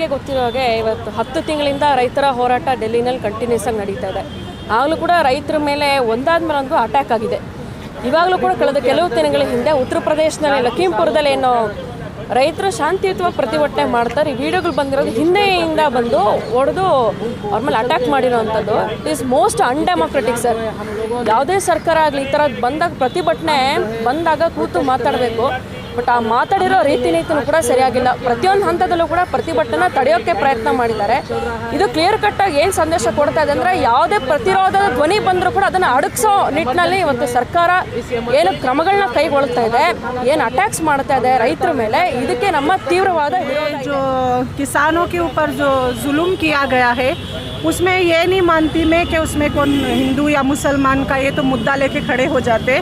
ಎಲ್ಲರಿಗೆ ಗೊತ್ತಿರೋ ಹಾಗೆ ಇವತ್ತು 10 ತಿಂಗಳಿಂದ ರೈತರ ಹೋರಾಟ ಡೆಲ್ಲಿನಲ್ಲಿ ಕಂಟಿನ್ಯೂಸ್ ಆಗಿ ನಡೀತಾ ಇದೆ. ಆಗಲೂ ಕೂಡ ರೈತರ ಮೇಲೆ ಒಂದಾದ್ಮೇಲೆ ಒಂದು ಅಟ್ಯಾಕ್ ಆಗಿದೆ. ಇವಾಗಲೂ ಕೂಡ ಕಳೆದ ಕೆಲವು ದಿನಗಳ ಹಿಂದೆ ಉತ್ತರ ಪ್ರದೇಶದಲ್ಲಿ ಲಖೀಂಪುರದಲ್ಲಿ ಏನೋ ರೈತರು ಶಾಂತಿಯುತವಾಗಿ ಪ್ರತಿಭಟನೆ ಮಾಡ್ತಾರೆ. ಈ ವಿಡಿಯೋಗಳು ಬಂದಿರೋದು ಹಿಂದೆಯಿಂದ ಬಂದು ಹೊಡೆದು ಅವ್ರ ಮೇಲೆ ಅಟ್ಯಾಕ್ ಮಾಡಿರೋವಂಥದ್ದು. It is most undemocratic sir. ಯಾವುದೇ ಸರ್ಕಾರ ಆಗಲಿ ಈ ಥರ ಬಂದಾಗ ಪ್ರತಿಭಟನೆ ಬಂದಾಗ ಕೂತು ಮಾತಾಡಬೇಕು. ಬಟ್ ಆ ಮಾತಾಡಿರೋ ರೀತಿ ನೀತಿನೂ ಕೂಡ ಸರಿಯಾಗಿಲ್ಲ. ಪ್ರತಿಯೊಂದು ಹಂತದಲ್ಲೂ ಕೂಡ ಪ್ರತಿಭಟನೆ ತಡೆಯೋಕ್ಕೆ ಪ್ರಯತ್ನ ಮಾಡಿದ್ದಾರೆ. ಇದು ಕ್ಲಿಯರ್ ಕಟ್ಟಾಗಿ ಏನು ಸಂದೇಶ ಕೊಡ್ತಾ ಇದೆ ಅಂದರೆ, ಯಾವುದೇ ಪ್ರತಿರೋಧದ ಧ್ವನಿ ಬಂದರೂ ಕೂಡ ಅದನ್ನು ಅಡಗಿಸೋ ನಿಟ್ಟಿನಲ್ಲಿ ಇವತ್ತು ಸರ್ಕಾರ ಏನು ಕ್ರಮಗಳನ್ನ ಕೈಗೊಳ್ತಾ ಇದೆ, ಏನು ಅಟ್ಯಾಕ್ಸ್ ಮಾಡ್ತಾ ಇದೆ ರೈತರ ಮೇಲೆ, ಇದಕ್ಕೆ ನಮ್ಮ ತೀವ್ರವಾದ जो किसानों के ऊपर जो जुल्म किया गया है, उसमें ये नहीं मानती मैं कि उसमें कौन हिंदू या मुसलमान का ये तो मुद्दा लेके खड़े हो जाते,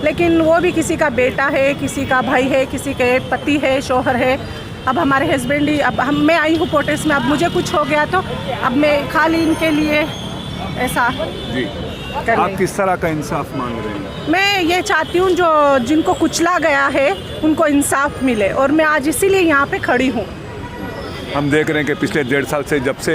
लेकिन वो भी किसी का बेटा है, किसी का भाई है, किसी के पति है, शौहर है. अब हमारे हस्बैंड ही, अब मैं आई हूँ प्रोटेस्ट में, अब मुझे कुछ हो गया तो अब मैं खाली इनके लिए ऐसा जी. आप किस तरह का इंसाफ मांग रहे हैं? मैं ये चाहती हूँ जो जिनको कुचला गया है उनको इंसाफ मिले, और मैं आज इसीलिए यहाँ पे खड़ी हूँ. हम देख रहे हैं कि पिछले 1.5 साल से जब से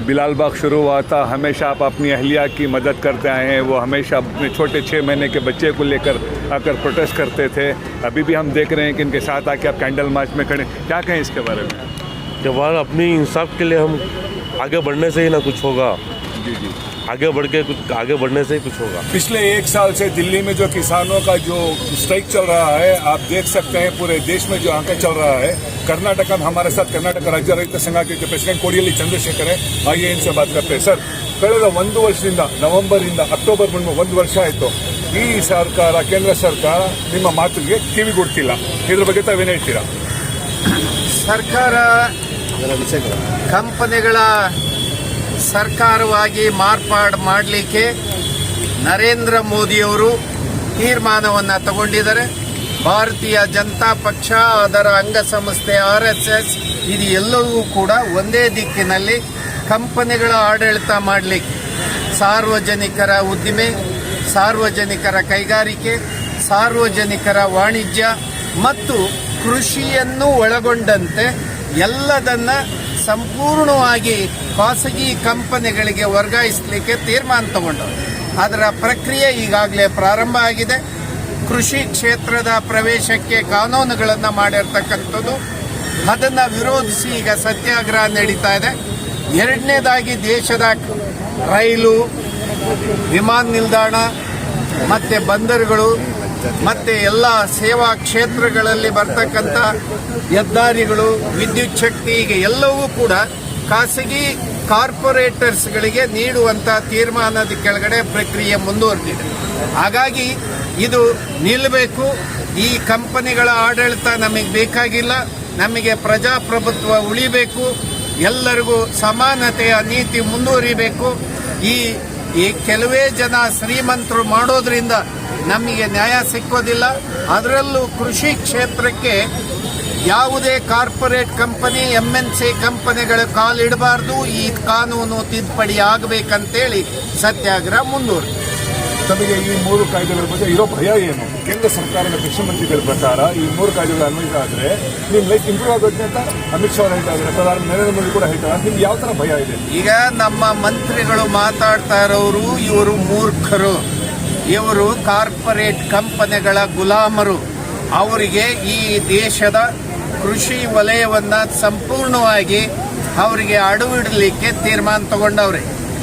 बिलाल बाग शुरू हुआ था, हमेशा आप अपनी अहलिया की मदद करते आए हैं. वो हमेशा अपने छोटे 6 महीने के बच्चे को लेकर आकर प्रोटेस्ट करते थे. अभी भी हम देख रहे हैं कि इनके साथ आके आप कैंडल मार्च में खड़े. क्या कहें इसके बारे में? के बाद अपनी इंसाफ के लिए हम आगे बढ़ने से ही ना कुछ होगा. जी जी, आगे बढ़ने से ही कुछ होगा. पिछले 1 साल से दिल्ली में जो किसानों का जो स्ट्राइक चल रहा है, आप देख सकते हैं पूरे देश में जो आंकड़ा चल रहा है. कर्नाटक में हमारे साथ कर्नाटक राज्य रೈತ ಸಂಘ के प्रेसिडेंट कोडियल्ली चंद्रशेखर है. आइए इनसे बात करते हैं. सर, ಕಳೆದ 1 ವರ್ಷದಿಂದ ನವೆಂಬರಿಂದ ಅಕ್ಟೋಬರ್ 1 ವರ್ಷ ಆಯಿತು, ಈ ಸರ್ಕಾರ, ಕೇಂದ್ರ ಸರ್ಕಾರ ನಿಮ್ಮ ಮಾತಿಗೆ ಕಿವಿಗೊಡ್ತಿಲ್ಲ. ಇದ್ರ ಬಗ್ಗೆ ತಾವೇನು ಹೇಳ್ತೀರಾ? ಸರ್ಕಾರ ಕಂಪನಿಗಳ ಸರ್ಕಾರವಾಗಿ ಮಾರ್ಪಾಡು ಮಾಡಲಿಕ್ಕೆ ನರೇಂದ್ರ ಮೋದಿಯವರು ತೀರ್ಮಾನವನ್ನು ತಗೊಂಡಿದ್ದಾರೆ. ಭಾರತೀಯ ಜನತಾ ಪಕ್ಷ, ಅದರ ಅಂಗಸಂಸ್ಥೆ RSS, ಇದು ಎಲ್ಲವೂ ಕೂಡ ಒಂದೇ ದಿಕ್ಕಿನಲ್ಲಿ ಕಂಪನಿಗಳ ಆಡಳಿತ ಮಾಡಲಿಕ್ಕೆ ಸಾರ್ವಜನಿಕರ ಉದ್ದಿಮೆ, ಸಾರ್ವಜನಿಕರ ಕೈಗಾರಿಕೆ, ಸಾರ್ವಜನಿಕರ ವಾಣಿಜ್ಯ ಮತ್ತು ಕೃಷಿಯನ್ನು ಒಳಗೊಂಡಂತೆ ಎಲ್ಲದನ್ನ ಸಂಪೂರ್ಣವಾಗಿ ಖಾಸಗಿ ಕಂಪನಿಗಳಿಗೆ ವರ್ಗಾಯಿಸಲಿಕ್ಕೆ ತೀರ್ಮಾನ ತಗೊಂಡರು. ಅದರ ಪ್ರಕ್ರಿಯೆ ಈಗಾಗಲೇ ಪ್ರಾರಂಭ ಆಗಿದೆ. ಕೃಷಿ ಕ್ಷೇತ್ರದ ಪ್ರವೇಶಕ್ಕೆ ಕಾನೂನುಗಳನ್ನು ಮಾಡಿರ್ತಕ್ಕಂಥದ್ದು, ಅದನ್ನು ವಿರೋಧಿಸಿ ಈಗ ಸತ್ಯಾಗ್ರಹ ನಡೀತಾ ಇದೆ. ಎರಡನೇದಾಗಿ ದೇಶದ ರೈಲು, ವಿಮಾನ ನಿಲ್ದಾಣ ಮತ್ತು ಬಂದರುಗಳು ಮತ್ತು ಎಲ್ಲ ಸೇವಾ ಕ್ಷೇತ್ರಗಳಲ್ಲಿ ಬರ್ತಕ್ಕಂಥ ಹೆದ್ದಾರಿಗಳು, ವಿದ್ಯುತ್ ಶಕ್ತಿ, ಈಗ ಎಲ್ಲವೂ ಕೂಡ ಖಾಸಗಿ ಕಾರ್ಪೊರೇಟರ್ಸ್ಗಳಿಗೆ ನೀಡುವಂಥ ತೀರ್ಮಾನದ ಕೆಳಗಡೆ ಪ್ರಕ್ರಿಯೆ ಮುಂದುವರೆದಿದೆ. ಹಾಗಾಗಿ ಇದು ನಿಲ್ಲಬೇಕು. ಈ ಕಂಪನಿಗಳ ಆಡಳಿತ ನಮಗೆ ಬೇಕಾಗಿಲ್ಲ. ನಮಗೆ ಪ್ರಜಾಪ್ರಭುತ್ವ ಉಳಿಬೇಕು. ಎಲ್ಲರಿಗೂ ಸಮಾನತೆಯ ನೀತಿ ಮುಂದುವರಿಬೇಕು. ಈ ಕೆಲವೇ ಜನ ಶ್ರೀಮಂತರು ಮಾಡೋದ್ರಿಂದ ನಮಗೆ ನ್ಯಾಯ ಸಿಕ್ಕೋದಿಲ್ಲ. ಅದರಲ್ಲೂ ಕೃಷಿ ಕ್ಷೇತ್ರಕ್ಕೆ ಯಾವುದೇ ಕಾರ್ಪೊರೇಟ್ ಕಂಪನಿ, MNC ಕಂಪನಿಗಳು ಕಾಲಿಡಬಾರ್ದು. ಈ ಕಾನೂನು ತಿದ್ದುಪಡಿ ಆಗಬೇಕಂತೇಳಿ ಸತ್ಯಾಗ್ರಹ ಮುಂದುವರೆದು. ತಮಗೆ ಈ 3 ಕಾಯ್ದೆಗಳ ಬಗ್ಗೆ ಇರೋ ಭಯ ಏನು? ಕೇಂದ್ರ ಸರ್ಕಾರದ ಕೃಷಿ ಮಂತ್ರಿಗಳ ಪ್ರಕಾರ ಈ 3 ಕಾಯ್ದೆಗಳು ಅನ್ವಯ ಆದರೆ ನಿಮ್ಮ ಲೈಫ್ ಇಂಪ್ರೂವ್ ಆಗುತ್ತೆ ಅಂತ ಅಮಿತ್ ಶಾ ಹೇಳ್ತಾ ಇದ್ದಾರೆ, ಪ್ರಧಾನಿ ನರೇಂದ್ರ ಮೋದಿ ಕೂಡ ಹೇಳ್ತಾರೆ. ನಿಮ್ಗೆ ಯಾವ ಥರ ಭಯ ಇದೆ? ಈಗ ನಮ್ಮ ಮಂತ್ರಿಗಳು ಮಾತಾಡ್ತಾ ಇರೋರು, ಇವರು ಮೂರ್ಖರು, ಇವರು ಕಾರ್ಪೊರೇಟ್ ಕಂಪನಿಗಳ ಗುಲಾಮರು. ಅವರಿಗೆ ಈ ದೇಶದ ಕೃಷಿ ವಲಯವನ್ನು ಸಂಪೂರ್ಣವಾಗಿ ಅವರಿಗೆ ಅಡವಿಡಲಿಕ್ಕೆ ತೀರ್ಮಾನ ತಗೊಂಡವ್ರೆ.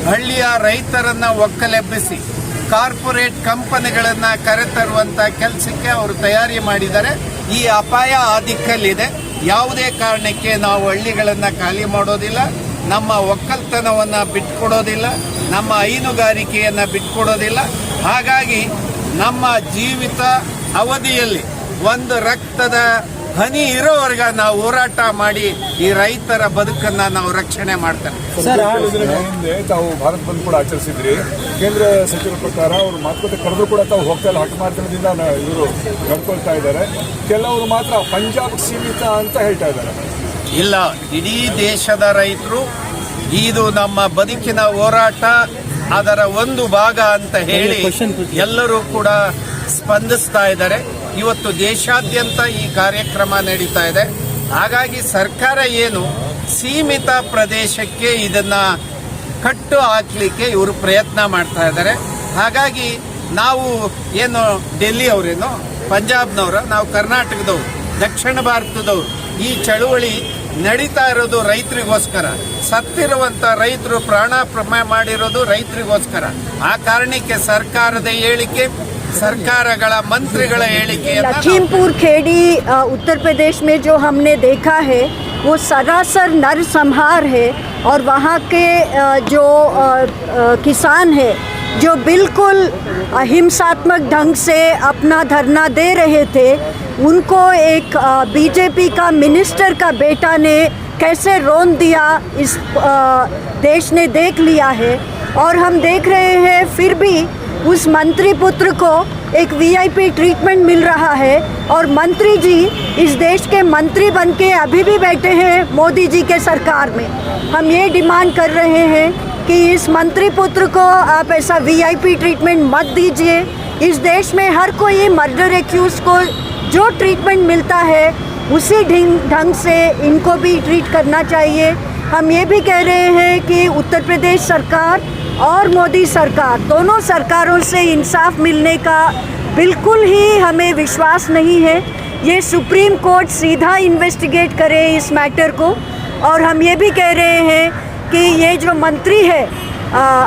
ಹಳ್ಳಿಯ ರೈತರನ್ನ ಒಕ್ಕಲೆಬ್ಬಿಸಿ ಕಾರ್ಪೊರೇಟ್ ಕಂಪನಿಗಳನ್ನು ಕರೆತರುವಂಥ ಕೆಲಸಕ್ಕೆ ಅವರು ತಯಾರಿ ಮಾಡಿದ್ದಾರೆ. ಈ ಅಪಾಯ ಆ ದಿಕ್ಕಲ್ಲಿದೆ. ಯಾವುದೇ ಕಾರಣಕ್ಕೆ ನಾವು ಹಳ್ಳಿಗಳನ್ನು ಖಾಲಿ ಮಾಡೋದಿಲ್ಲ, ನಮ್ಮ ಒಕ್ಕಲ್ತನವನ್ನು ಬಿಟ್ಕೊಡೋದಿಲ್ಲ, ನಮ್ಮ ಹೈನುಗಾರಿಕೆಯನ್ನು ಬಿಟ್ಕೊಡೋದಿಲ್ಲ. ಹಾಗಾಗಿ ನಮ್ಮ ಜೀವಿತ ಅವಧಿಯಲ್ಲಿ ಒಂದು ರಕ್ತದ ಹನಿ ಇರೋವರೆಗೆ ನಾವು ಹೋರಾಟ ಮಾಡಿ ಈ ರೈತರ ಬದುಕನ್ನು ನಾವು ರಕ್ಷಣೆ ಮಾಡ್ತೇವೆ. ಹಿಂದೆ ತಾವು ಭಾರತ್ ಬಂದ್ ಕೂಡ ಆಚರಿಸಿದ್ರಿ. ಕೇಂದ್ರ ಸಚಿವರ ಪ್ರಕಾರ ಅವರು ಮಾತುಕತೆ ಕರೆದ್ರು ಕೂಡ ತಾವು ಹೋಗ್ತಾ ಇಲ್ಲ, ಹಠಮಾರ್ಗದಿಂದ ಇವರು ನಡ್ಕೊಳ್ತಾ ಇದ್ದಾರೆ. ಕೆಲವರು ಮಾತ್ರ ಪಂಜಾಬ್ ಸೀಮಿತ ಅಂತ ಹೇಳ್ತಾ ಇದ್ದಾರೆ. ಇಲ್ಲ, ಇಡೀ ದೇಶದ ರೈತರು ಇದು ನಮ್ಮ ಬದುಕಿನ ಹೋರಾಟ, ಅದರ ಒಂದು ಭಾಗ ಅಂತ ಹೇಳಿ ಎಲ್ಲರೂ ಕೂಡ ಸ್ಪಂದಿಸ್ತಾ ಇದ್ದಾರೆ. ಇವತ್ತು ದೇಶಾದ್ಯಂತ ಈ ಕಾರ್ಯಕ್ರಮ ನಡೀತಾ ಇದೆ. ಹಾಗಾಗಿ ಸರ್ಕಾರ ಏನು ಸೀಮಿತ ಪ್ರದೇಶಕ್ಕೆ ಇದನ್ನ ಕಟ್ಟು ಹಾಕಲಿಕ್ಕೆ ಇವರು ಪ್ರಯತ್ನ ಮಾಡ್ತಾ ಇದ್ದಾರೆ. ಹಾಗಾಗಿ ನಾವು ಏನು ಡೆಲ್ಲಿ ಅವರೇನೋ ಪಂಜಾಬ್ನವರ, ನಾವು ಕರ್ನಾಟಕದವರು, ದಕ್ಷಿಣ ಭಾರತದವರು, ಈ ಚಳುವಳಿ ನಡೀತಾ ಇರೋದು ರೈತರಿಗೋಸ್ಕರ. ಸತ್ತಿರುವಂತ ರೈತರು ಪ್ರಾಣ ಮಾಡಿರೋದು ರೈತರಿಗೋಸ್ಕರ. ಆ ಕಾರಣಕ್ಕೆ ಸರ್ಕಾರದ ಹೇಳಿಕೆ, ಸರ್ಕಾರಗಳ ಮಂತ್ರಿಗಳ ಹೇಳಿಕೆಯನ್ನು लखीमपुर खेड़ी उत्तर प्रदेश में जो हमने देखा है वो सरासर नरसंहार है और वहाँ के जो किसान है जो बिल्कुल अहिंसात्मक ढंग से अपना धरना दे रहे थे, उनको एक बीजेपी का मिनिस्टर का बेटा ने कैसे रोन दिया इस देश ने देख लिया है। और हम देख रहे हैं फिर भी उस मंत्री पुत्र को एक वीआईपी ट्रीटमेंट मिल रहा है और मंत्री जी इस देश के मंत्री बनके अभी भी बैठे हैं मोदी जी के सरकार में। हम ये डिमांड कर रहे हैं कि इस मंत्री पुत्र को आप ऐसा वीआईपी ट्रीटमेंट मत दीजिए। इस देश में हर कोई मर्डर एक्यूज को जो ट्रीटमेंट मिलता है उसी ढंग से इनको भी ट्रीट करना चाहिए। हम ये भी कह रहे हैं कि उत्तर प्रदेश सरकार और मोदी सरकार, दोनों सरकारों से इंसाफ मिलने का बिल्कुल ही हमें विश्वास नहीं है। ये सुप्रीम कोर्ट सीधा इन्वेस्टिगेट करे इस मैटर को। और हम ये भी कह रहे हैं कि ये जो मंत्री है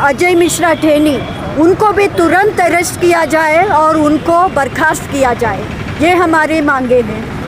अजय मिश्रा ठेनी, उनको भी तुरंत अरेस्ट किया जाए और उनको बर्खास्त किया जाए। ये हमारी मांगे हैं।